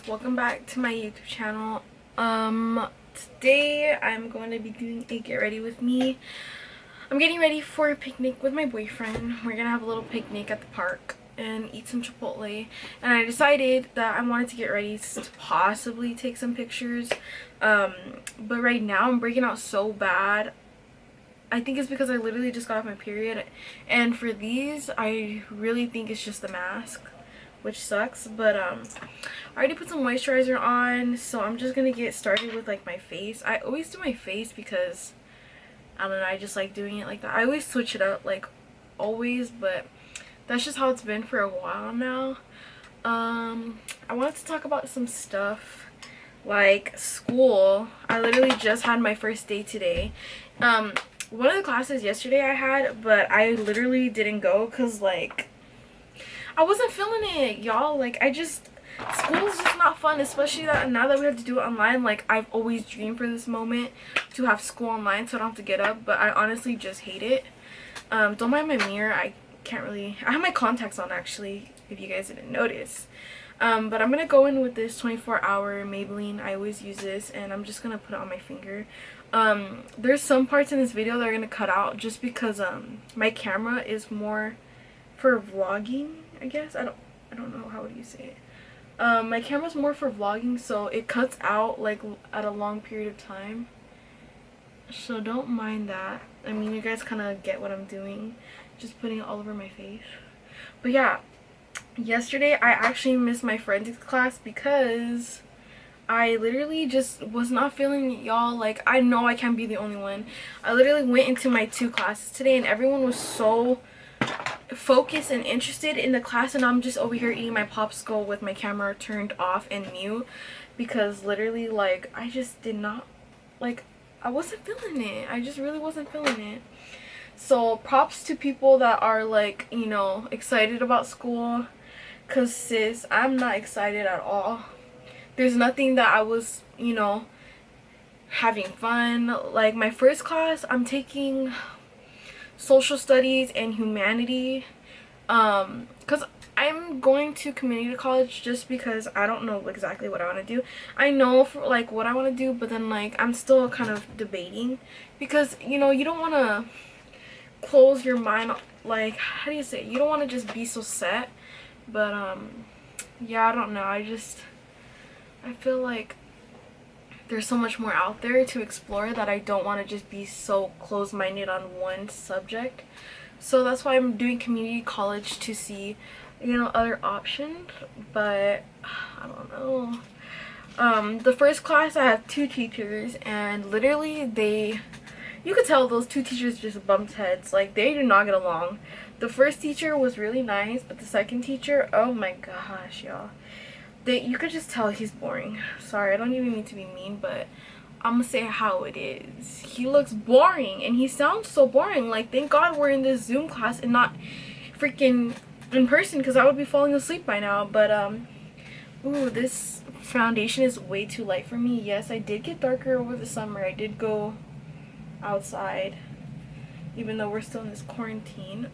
welcome back to my YouTube channel. Today I'm going to be doing a get ready with me. I'm getting ready for a picnic with my boyfriend. We're gonna have a little picnic at the park and eat some Chipotle, and I decided that I wanted to get ready to possibly take some pictures, but right now I'm breaking out so bad. I think it's because I literally just got off my period, and for these I really think it's just the mask, which sucks. But I already put some moisturizer on, so I'm just gonna get started with like my face. I always do my face because I don't know, I just like doing it like that. I always switch it up, like always, but that's just how it's been for a while now. I wanted to talk about some stuff like school. I literally just had my first day today. One of the classes yesterday I had, but I literally didn't go because like I wasn't feeling it, y'all. Like school is just not fun, especially that now that we have to do it online. Like I've always dreamed for this moment to have school online so I don't have to get up, but I honestly just hate it. Don't mind my mirror. I have my contacts on actually, if you guys didn't notice. But I'm gonna go in with this 24-hour Maybelline. I always use this, and I'm just gonna put it on my finger. There's some parts in this video that are gonna cut out just because my camera is more for vlogging, I guess. I don't know, how would you say it. My camera's more for vlogging, so it cuts out like at a long period of time, so don't mind that. I mean, you guys kind of get what I'm doing, just putting it all over my face. But yeah, yesterday I actually missed my forensics class because I literally just was not feeling it, y'all. Like, I know I can't be the only one. I literally went into my 2 classes today and everyone was so focused and interested in the class, and I'm just over here eating my popsicle with my camera turned off and mute because literally, like, I just did not, like, I wasn't feeling it. I just really wasn't feeling it. So props to people that are like, you know, excited about school, because sis, I'm not excited at all. There's nothing that I was, you know, having fun. Like my first class, I'm taking social studies and humanity, because I'm going to community college just because I don't know exactly what I want to do. I know for like what I want to do, but then like I'm still kind of debating because, you know, you don't want to close your mind, like, how do you say it? You don't want to just be so set. But yeah, I don't know, I feel like there's so much more out there to explore that I don't want to just be so close-minded on one subject. So that's why I'm doing community college, to see, you know, other options. But I don't know. The first class I have 2 teachers, and literally you could tell those 2 teachers just bumped heads. Like, they do not get along. The first teacher was really nice, but the second teacher, oh my gosh, y'all. You could just tell he's boring. Sorry, I don't even mean to be mean, but I'm gonna say how it is. He looks boring, and he sounds so boring. Like, thank God we're in this Zoom class and not freaking in person, because I would be falling asleep by now. But ooh, this foundation is way too light for me. Yes, I did get darker over the summer. I did go outside, even though we're still in this quarantine.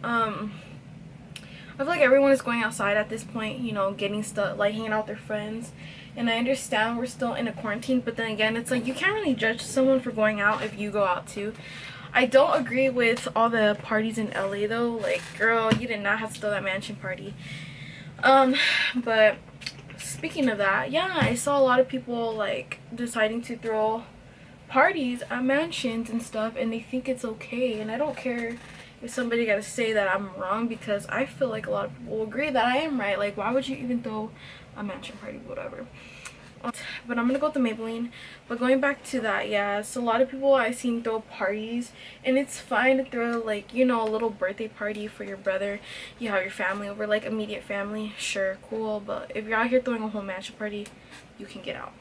I feel like everyone is going outside at this point, you know, getting stuff, like hanging out with their friends. And I understand we're still in a quarantine, but then again, it's like you can't really judge someone for going out if you go out too. I don't agree with all the parties in LA though. Like, girl, you did not have to throw that mansion party. But speaking of that, yeah, I saw a lot of people like deciding to throw parties at mansions and stuff, and they think it's okay. And I don't care if somebody got to say that I'm wrong, because I feel like a lot of people will agree that I am right. Like, why would you even throw a mansion party? Whatever. But I'm gonna go with the Maybelline. But going back to that, yeah, so a lot of people I've seen throw parties, and it's fine to throw, like, you know, a little birthday party for your brother. You have your family over, like immediate family, sure, cool. But if you're out here throwing a whole mansion party, you can get out.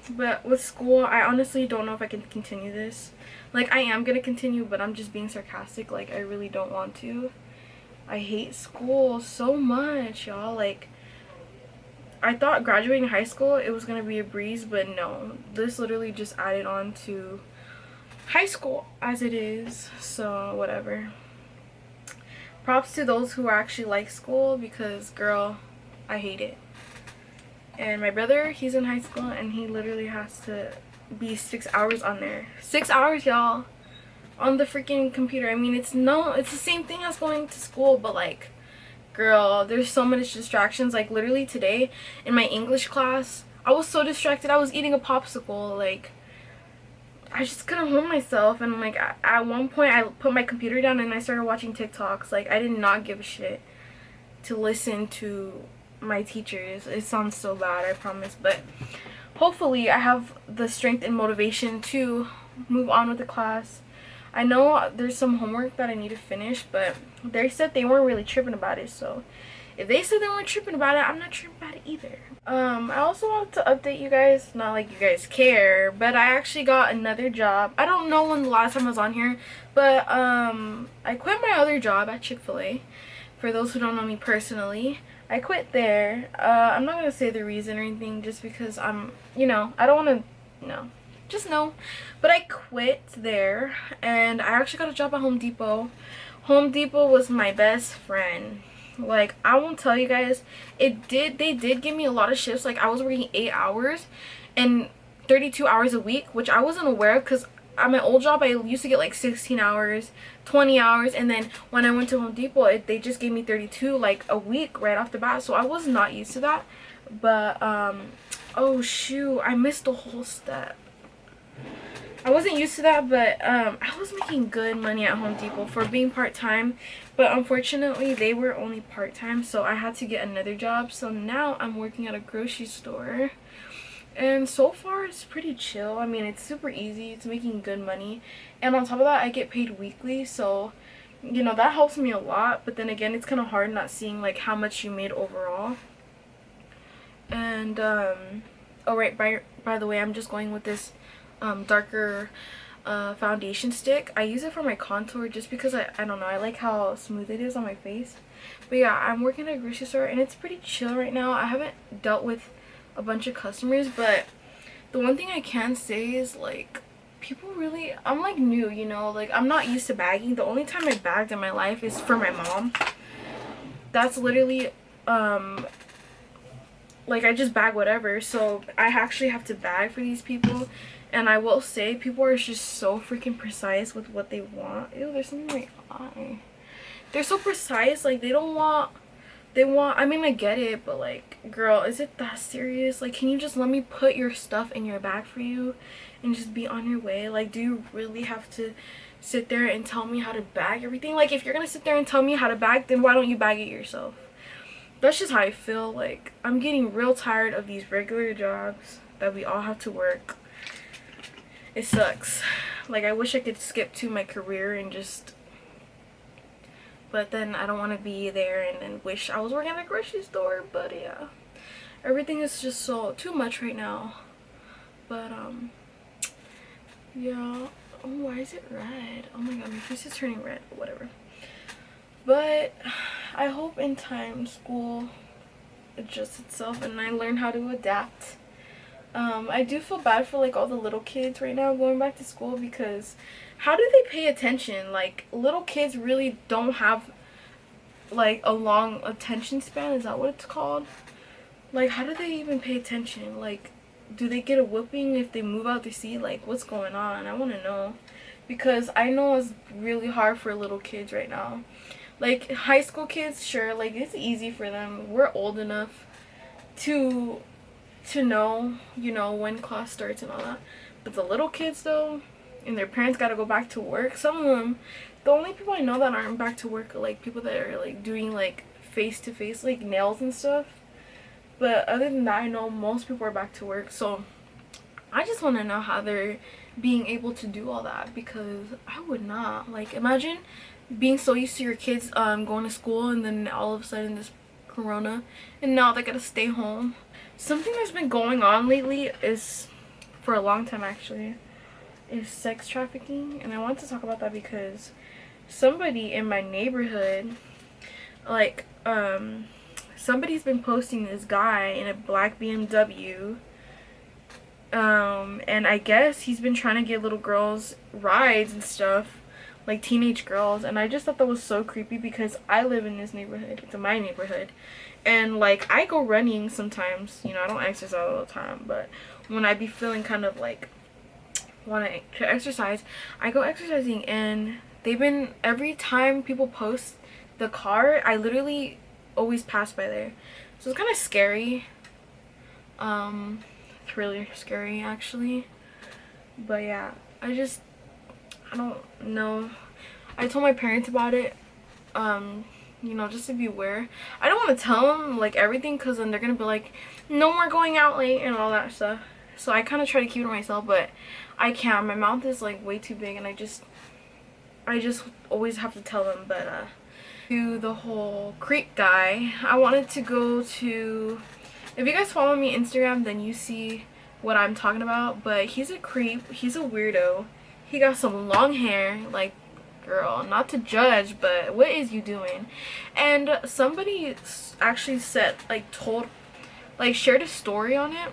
But with school, I honestly don't know if I can continue this. Like, I am gonna continue, but I'm just being sarcastic. Like, I really don't want to. I hate school so much, y'all. Like, I thought graduating high school, it was gonna be a breeze, but no. This literally just added on to high school as it is. So, whatever. Props to those who actually like school, because, girl, I hate it. And my brother, he's in high school, and he literally has to be 6 hours on there. 6 hours, y'all, on the freaking computer. I mean, it's the same thing as going to school, but like, girl, there's so much distractions. Like, literally today in my English class, I was so distracted. I was eating a popsicle. Like, I just couldn't hold myself. And like, at one point I put my computer down and I started watching TikToks. Like, I did not give a shit to listen to my teachers. It sounds so bad, I promise, but hopefully I have the strength and motivation to move on with the class. I know there's some homework that I need to finish, but they said they weren't really tripping about it, so if they said they weren't tripping about it, I'm not tripping about it either. I also wanted to update you guys, not like you guys care, but I actually got another job. I don't know when the last time I was on here, but I quit my other job at Chick-fil-A. For those who don't know me personally, I quit there. I'm not gonna say the reason or anything, just because I don't want to, just know. But I quit there, and I actually got a job at Home Depot. Home Depot was my best friend. Like, I won't tell you guys, they did give me a lot of shifts. Like, I was working 8 hours and 32 hours a week, which I wasn't aware of, because at my old job I used to get like 16 hours, 20 hours, and then when I went to Home Depot, they just gave me 32 like a week right off the bat, so I was not used to that. But oh shoot, I missed the whole step. I wasn't used to that, but I was making good money at Home Depot for being part-time, but unfortunately they were only part-time, so I had to get another job. So now I'm working at a grocery store, and so far it's pretty chill. I mean, it's super easy, it's making good money, and on top of that I get paid weekly, so that helps me a lot. But then again, it's kind of hard not seeing like how much you made overall. And oh right, by the way, I'm just going with this darker foundation stick. I use it for my contour just because I don't know, I like how smooth it is on my face. But yeah, I'm working at a grocery store and it's pretty chill right now. I haven't dealt with a bunch of customers, but the one thing I can say is like, people really, I'm like new, like I'm not used to bagging. The only time I bagged in my life is for my mom. That's literally like, I just bag whatever, so I actually have to bag for these people. And I will say, people are just so freaking precise with what they want. Ew, there's something in my eye. They're so precise, like they want, I mean, I get it, but like, girl, is it that serious? Like, can you just let me put your stuff in your bag for you and just be on your way? Like, do you really have to sit there and tell me how to bag everything? Like, if you're gonna sit there and tell me how to bag, then why don't you bag it yourself? That's just how I feel. Like, I'm getting real tired of these regular jobs that we all have to work. It sucks. Like, I wish I could skip to my career and just, but then I don't want to be there and then wish I was working at a grocery store. But yeah, everything is just so too much right now. But yeah. Oh, why is it red? Oh my god, my face is turning red. Whatever. But I hope in time school adjusts itself and I learn how to adapt. I do feel bad for like all the little kids right now going back to school, because how do they pay attention? Like, little kids really don't have like a long attention span. Is that what it's called? Like, how do they even pay attention? Like, do they get a whooping if they move out their seat? Like, what's going on? I want to know, because I know it's really hard for little kids right now. Like, high school kids, sure, like it's easy for them. We're old enough to know, when class starts and all that. But the little kids though, and their parents gotta go back to work. Some of them, the only people I know that aren't back to work are like people that are like doing like face-to-face like nails and stuff. But other than that, I know most people are back to work. So I just want to know how they're being able to do all that, because I would not. Like, imagine being so used to your kids going to school, and then all of a sudden this corona, and now they gotta stay home. Something that's been going on lately is, for a long time actually, is sex trafficking. And I want to talk about that because somebody in my neighborhood, like, somebody's been posting this guy in a black BMW, and I guess he's been trying to get little girls rides and stuff, like teenage girls, and I just thought that was so creepy because I live in this neighborhood. It's in my neighborhood, and like I go running sometimes, you know. I don't exercise all the time, but when I be feeling kind of like want to exercise, I go exercising, and they've been, every time people post the car, I literally always pass by there, so it's kind of scary. It's really scary actually. But yeah, I don't know. I told my parents about it, you know, just to be aware. I don't want to tell them like everything, because then they're gonna be like, no more going out late and all that stuff. So I kind of try to keep it to myself, but I can't. My mouth is like way too big, and I just always have to tell them. But to the whole creep guy, I wanted to go to, if you guys follow me on Instagram, then you see what I'm talking about. But he's a creep, he's a weirdo. He got some long hair, like, girl, not to judge, but what is you doing? And somebody actually said, like, shared a story on it,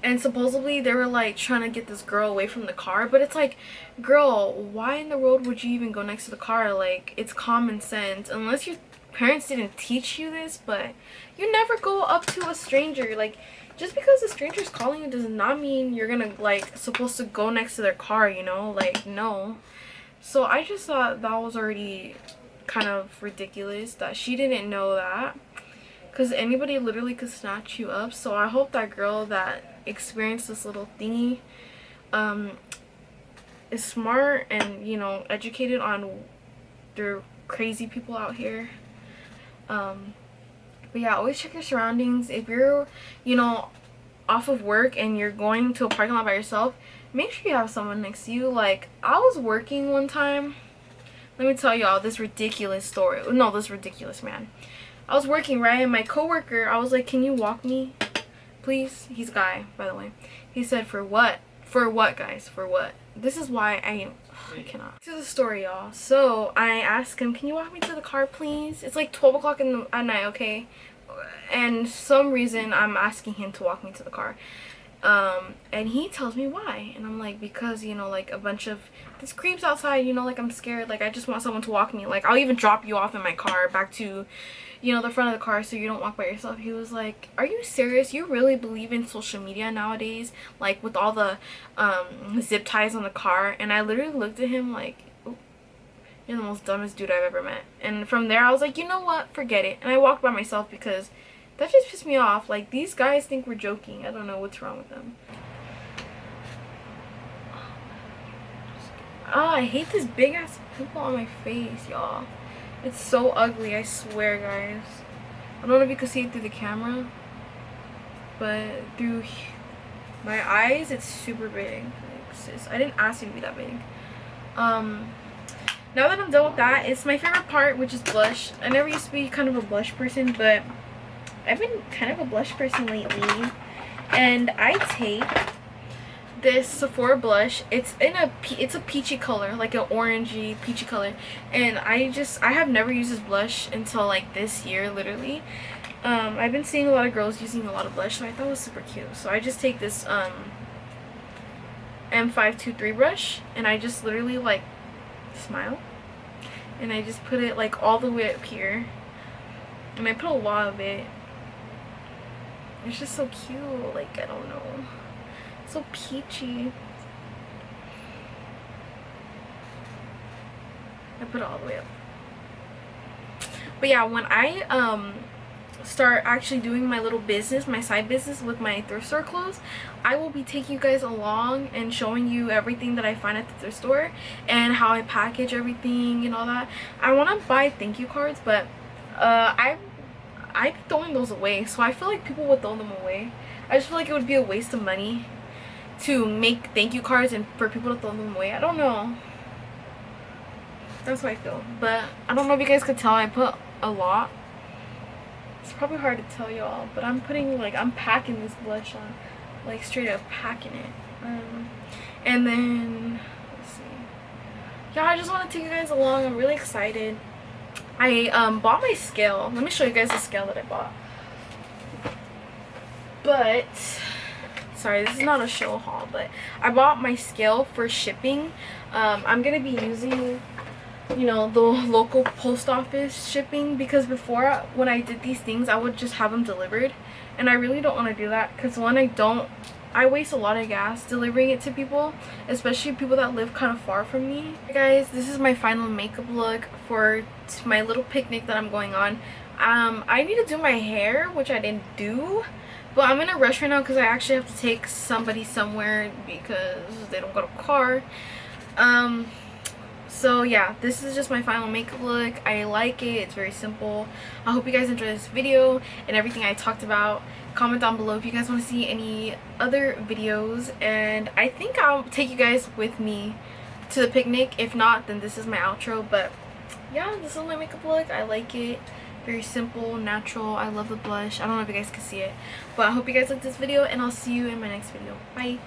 and supposedly they were like trying to get this girl away from the car. But it's like, girl, why in the world would you even go next to the car? Like, it's common sense, unless your parents didn't teach you this. But you never go up to a stranger. Like, just because a stranger's calling you does not mean you're gonna, like, supposed to go next to their car, you know? Like, no. So I just thought that was already kind of ridiculous that she didn't know that, because anybody literally could snatch you up. So I hope that girl that experienced this little thingy is smart and, you know, educated on their crazy people out here. But yeah, always check your surroundings. If you're, you know, off of work and you're going to a parking lot by yourself, make sure you have someone next to you. Like, I was working one time. Let me tell y'all this ridiculous story. No, this ridiculous man. I was working, right? And my coworker, I was like, can you walk me, please? He's a guy, by the way. He said, for what? For what, guys? For what? This is why I cannot. This is the story, y'all. So I asked him, can you walk me to the car, please? It's like 12 o'clock at night, okay? And some reason I'm asking him to walk me to the car. And he tells me why. And I'm like, because, you know, like, a bunch of these creeps outside, you know, like, I'm scared. Like, I just want someone to walk me. Like, I'll even drop you off in my car back to, you know, the front of the car so you don't walk by yourself. He was like, are you serious? You really believe in social media nowadays? Like, with all the zip ties on the car? And I literally looked at him like, oh, you're the most dumbest dude I've ever met. And from there, I was like, you know what? Forget it. And I walked by myself because that just pissed me off. Like, these guys think we're joking. I don't know what's wrong with them. I hate this big ass pimple on my face, y'all. It's so ugly, I swear, guys. I don't know if you can see it through the camera, but through my eyes, it's super big. Like, sis, I didn't ask you to be that big. Now that I'm done with that, it's my favorite part, which is blush. I never used to be kind of a blush person, but I've been kind of a blush person lately. And I take this Sephora blush. It's a peachy color, like an orangey peachy color, and I have never used this blush until like this year, literally. I've been seeing a lot of girls using a lot of blush, so I thought it was super cute. So I just take this M523 brush, and I just literally like smile, and I just put it like all the way up here, and I put a lot of it. It's just so cute, like, I don't know, so peachy. I put it all the way up. But yeah, when I start actually doing my little business, my side business with my thrift store clothes, I will be taking you guys along and showing you everything that I find at the thrift store and how I package everything and all that. I want to buy thank you cards, but I'm throwing those away, so I feel like people would throw them away. I just feel like it would be a waste of money to make thank you cards and for people to throw them away. I don't know. That's how I feel. But I don't know if you guys could tell, I put a lot. It's probably hard to tell y'all, but I'm putting, like, I'm packing this blush on, like, straight up packing it. And then, let's see. Yeah, I just want to take you guys along. I'm really excited. I bought my scale. Let me show you guys the scale that I bought. But sorry, this is not a show haul, but I bought my scale for shipping. I'm gonna be using, you know, the local post office shipping, because before, when I did these things, I would just have them delivered, and I really don't want to do that, because one, I waste a lot of gas delivering it to people, especially people that live kind of far from me. Hey guys, this is my final makeup look for my little picnic that I'm going on. I need to do my hair, which I didn't do, but I'm in a rush right now because I actually have to take somebody somewhere because they don't got a car. So yeah, this is just my final makeup look. I like it. It's very simple. I hope you guys enjoy this video and everything I talked about. Comment down below if you guys want to see any other videos, and I think I'll take you guys with me to the picnic. If not, then this is my outro. But yeah, this is my makeup look. I like it. Very simple, natural. I love the blush. I don't know if you guys can see it, but I hope you guys like this video, and I'll see you in my next video. Bye.